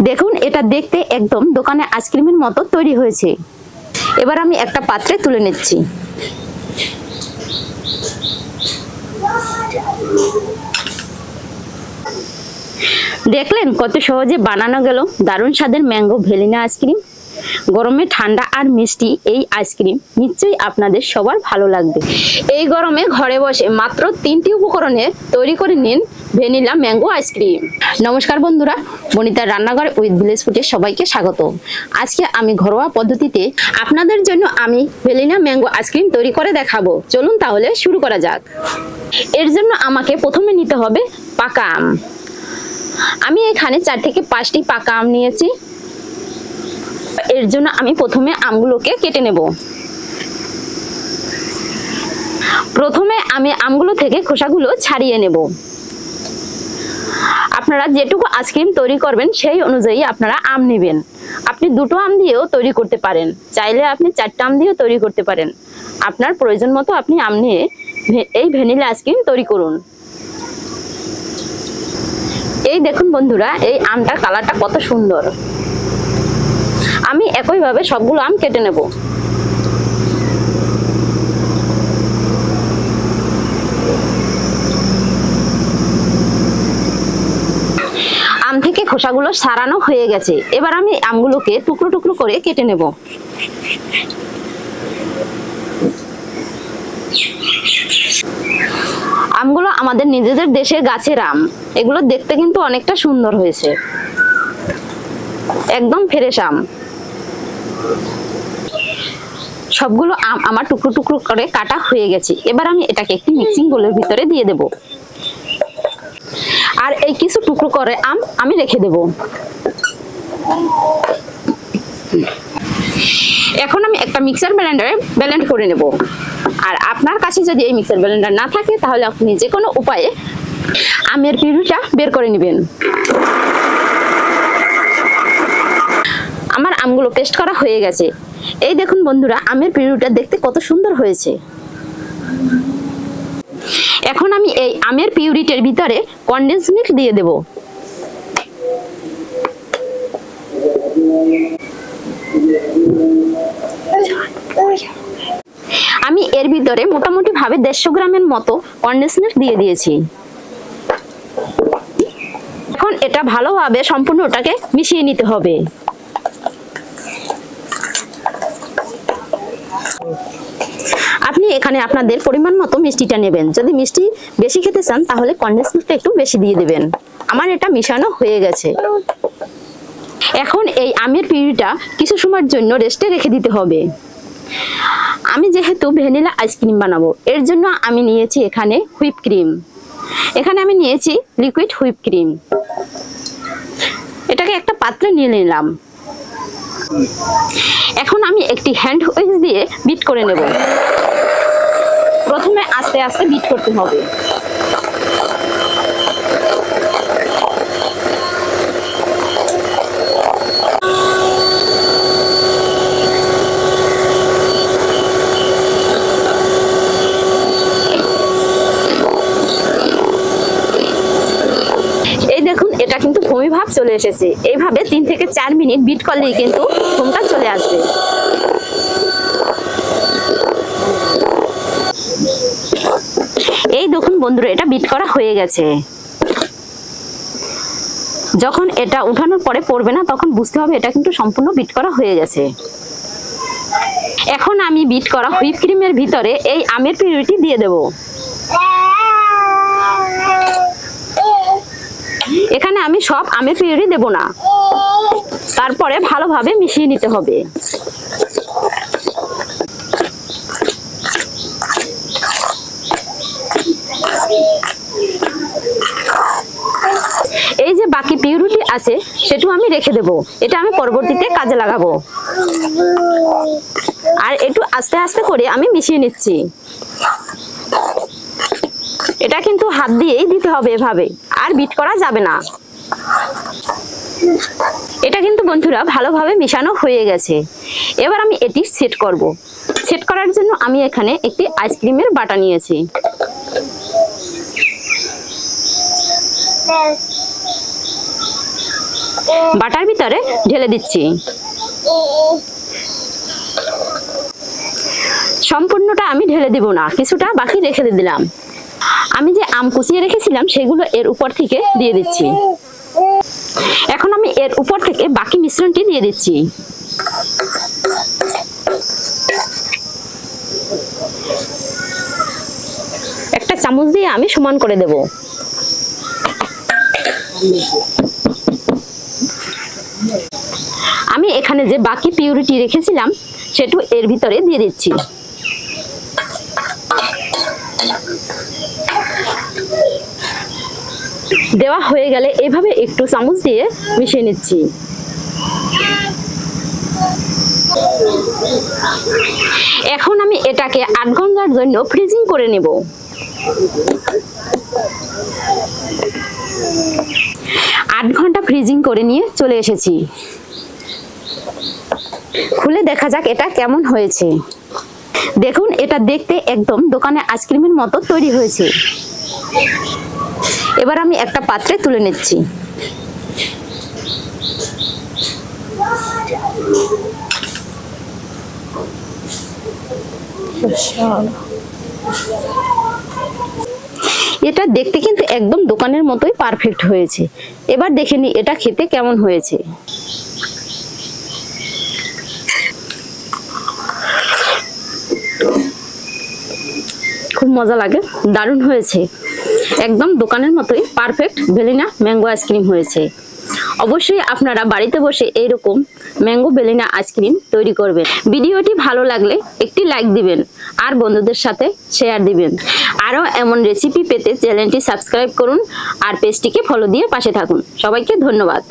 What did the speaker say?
দেখুন এটা দেখতে একদম দোকানে আইসক্রিমের মতো তৈরি হয়েছে। এবার আমি একটা পাত্রে তুলে নিচ্ছি। দেখলেন কত সহজে বানানো গেল দারুণ স্বাদের ম্যাঙ্গো ভ্যানিলা আইসক্রিম। গরমে ঠান্ডা আর মিষ্টি এই আইসক্রিম নিশ্চয়ই আপনাদের সবার ভালো লাগবে। এই গরমে ঘরে বসে মাত্র 3টি উপকরণে তৈরি করে নিন ভ্যানিলা ম্যাঙ্গো আইসক্রিম। নমস্কার বন্ধুরা, বনিতার রান্নাঘর উইথ ভিলেজ ফুডে সবাইকে স্বাগত। আজকে আমি ঘরোয়া পদ্ধতিতে আপনাদের জন্য আমি ভ্যানিলা ম্যাঙ্গো আইসক্রিম তৈরি করে দেখাবো। চলুন তাহলে শুরু করা যাক। এর জন্য আমাকে প্রথমে নিতে হবে পাকা আম। আমি এখানে 4 থেকে 5টি পাকা আম নিয়েছি। এর জন্য আমি প্রথমে আমগুলোকে কেটে নেব। প্রথমে আমি আমগুলো থেকে খোসাগুলো ছাড়িয়ে নেব। আপনারা যেটুকু আইসক্রিম তৈরি করবেন সেই অনুযায়ী আপনারা আম নেবেন। আপনি 2টো আম দিয়েও তৈরি করতে পারেন, চাইলে আপনি 4টা আম দিয়েও তৈরি করতে পারেন। আপনার প্রয়োজন মতো আপনি আম নিয়ে এই ভ্যানিলা আইসক্রিম তৈরি করুন। এই দেখুন বন্ধুরা, এই আমটার কালারটা কত সুন্দর। আমি একইভাবে সবগুলো আম কেটে নেব। আম থেকে খোসাগুলো ছাড়ানো হয়ে গেছে। এবার আমি আমগুলোকে টুকরো টুকরো করে কেটে নেব। আমগুলো আমাদের নিজেদের দেশের গাছের আম। এগুলো দেখতে কিন্তু অনেকটা সুন্দর হয়েছে, একদম ফ্রেশ আম। সবগুলো আম আমার টুকরো টুকরো করে কাটা হয়ে গেছে। এবার আমি এটাকে একটি মিক্সিং বোলের ভিতরে দিয়ে দেব। আর এই কিছু টুকরো করে আম আমি রেখে দেব। এখন আমি একটা মিক্সার ব্লেন্ডারে ব্লেন্ড করে নেব। আর আপনার কাছে যদি এই মিক্সার ব্লেন্ডার না থাকে তাহলে আপনি যে কোনো উপায়ে আমের পিউরিটা বের করে নেবেন। আমার আমগুলো পেস্ট করা হয়ে গেছে। এই দেখুন বন্ধুরা, আমের পিউরিটা দেখতে কত সুন্দর হয়েছে। এখন আমি এই আমের পিউরিটার ভিতরে কনডেন্স মিল্ক দিয়ে দেব। আমি এর ভিতরে মোটামুটি ভাবে 150 গ্রামের মতো কনডেন্স মিল্ক দিয়ে দিয়েছি। এখন এটা ভালোভাবে সম্পূর্ণ ওটাকে মিশিয়ে নিতে হবে। আপনি এখানে আপনাদের পরিমাণ মতো মিষ্টিটা নেবেন। যদি মিষ্টি বেশি খেতে চান তাহলে কনডেন্স মিল্কটা একটু বেশি দিয়ে দিবেন। আমার এটা মিশানো হয়ে গেছে। এখন এই আমের পিউরিটা কিছু সময়ের জন্য রেস্টে রেখে দিতে হবে। আমি যেহেতু ভ্যানিলা আইসক্রিম বানাবো, এর জন্য আমি নিয়েছি এখানে হুইপ ক্রিম। এখানে আমি নিয়েছি লিকুইড হুইপ ক্রিম। এটাকে একটা পাত্রে নিয়ে নিলাম। এখন আমি একটি হ্যান্ড হুইস্ক দিয়ে বিট করে নেব। প্রথমে আস্তে আস্তে বিট করতে হবে। এটা কিন্তু ফোমি ভাব চলে এসেছে। এইভাবে 3 থেকে 4 মিনিট বিট করলেই কিন্তু ফোমটা চলে আসবে। এই দেখুন বন্ধুরা, এটা বিট করা হয়ে গেছে। যখন এটা উঠানোর পরে পড়বে না তখন বুঝতে হবে এটা কিন্তু সম্পূর্ণ বিট করা হয়ে গেছে। এখন আমি বিট করা হুইপ ক্রিমের ভিতরে এই আমের পিউরিটি দিয়ে দেব। এখানে আমি সব আমের পিউরি দেব না, তারপরে ভালোভাবে মিশিয়ে নিতে হবে। এই যে বাকি পিউরিটি আছে সেটাও আমি রেখে দেব। এটা আমি পরবর্তীতে কাজে লাগাবো। আর একটু আস্তে আস্তে করে আমি মিশিয়ে নিচ্ছি। এটা কিন্তু হাত দিয়েই দিতে হবে এভাবে, আর বিট করা যাবে না। এটা কিন্তু বন্ধুরা ভালোভাবে মিশানো হয়ে গেছে। এবার আমি এটি সেট করব। সেট করার জন্য আমি এখানে একটি আইসক্রিমের বাটা নিয়েছি। বাটার ভিতরে ঢেলে দিচ্ছি। সম্পূর্ণটা আমি ঢেলে দিব না, কিছুটা বাকি রেখে দিলাম। আমি যে আম কুচিয়ে রেখেছিলাম সেগুলো এর উপর থেকে দিয়ে দিচ্ছি। এখন আমি এর উপর থেকে বাকি মিশ্রণটি দিয়ে দিচ্ছি। একটা চামচ দিয়ে আমি সমান করে দেব। আমি এখানে যে বাকি পিউরিটি রেখেছিলাম সেটা এর ভিতরে দিয়ে দিচ্ছি। দেওয়া হয়ে গেলে এভাবে একটু চামচ দিয়ে মিশিয়ে নিচ্ছি। এখন আমি এটাকে 8 ঘন্টার জন্য ফ্রিজিং করে নেব। 8 ঘন্টা ফ্রিজিং করে নিয়ে চলে এসেছি। খুলে দেখা যাক এটা কেমন হয়েছে। দেখুন, এটা দেখতে একদম দোকানের আইসক্রিমের মতো তৈরি হয়েছে। এবার আমি একটা পাত্রে তুলে নিচ্ছি। এটা দেখতে কিন্তু একদম দোকানের মতোই পারফেক্ট হয়েছে। এবার দেখে নি এটা খেতে কেমন হয়েছে। খুব মজা লাগে, দারুণ হয়েছে। একদম দোকানের মতোই পারফেক্ট ভ্যানিলা ম্যাঙ্গো আইসক্রিম হয়েছে। অবশ্যই আপনারা বাড়িতে বসে এইরকম ম্যাঙ্গো ভ্যানিলা আইসক্রিম তৈরি করবেন। ভিডিওটি ভালো লাগলে একটি লাইক দিবেন আর বন্ধুদের সাথে শেয়ার দিবেন। আরো এমন রেসিপি পেতে চ্যানেলটি সাবস্ক্রাইব করুন আর পেজটিকে ফলো দিয়ে পাশে থাকুন। সবাইকে ধন্যবাদ।